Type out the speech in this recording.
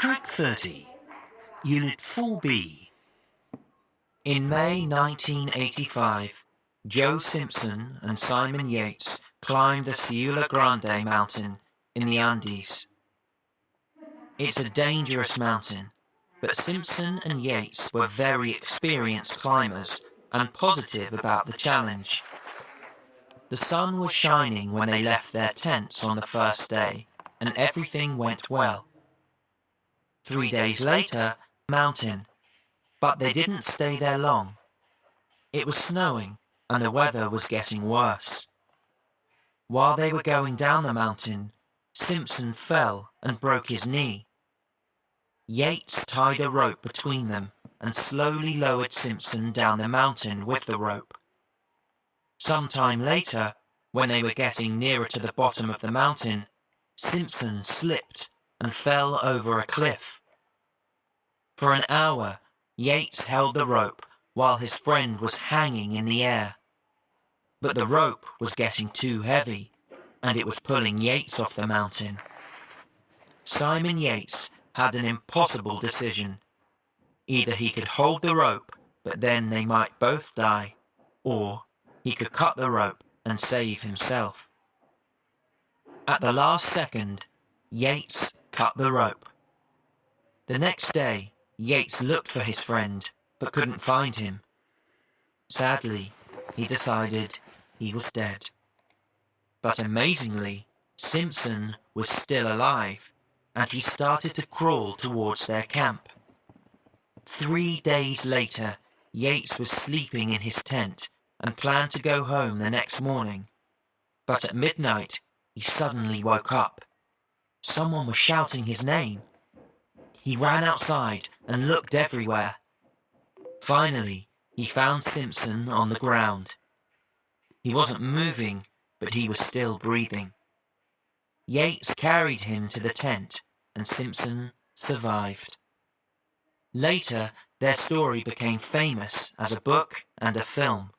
Track 30, Unit 4B. In May 1985, Joe Simpson and Simon Yates climbed the Ciula Grande mountain in the Andes. It's a dangerous mountain, but Simpson and Yates were very experienced climbers and positive about the challenge. The sun was shining when they left their tents on the first day, and everything went well. 3 days later, mountain, but they didn't stay there long. It was snowing, and the weather was getting worse. While they were going down the mountain, Simpson fell and broke his knee. Yates tied a rope between them and slowly lowered Simpson down the mountain with the rope. Some time later, when they were getting nearer to the bottom of the mountain, Simpson slipped and fell over a cliff. For an hour, Yates held the rope while his friend was hanging in the air. But the rope was getting too heavy, and it was pulling Yates off the mountain. Simon Yates had an impossible decision. Either he could hold the rope, but then they might both die, or he could cut the rope and save himself. At the last second, Yates cut the rope. The next day, Yates looked for his friend, but couldn't find him. Sadly, he decided he was dead. But amazingly, Simpson was still alive, and he started to crawl towards their camp. 3 days later, Yates was sleeping in his tent and planned to go home the next morning. But at midnight, he suddenly woke up. Someone was shouting his name. He ran outside and looked everywhere. Finally, he found Simpson on the ground. He wasn't moving, but he was still breathing. Yates carried him to the tent, and Simpson survived. Later, their story became famous as a book and a film.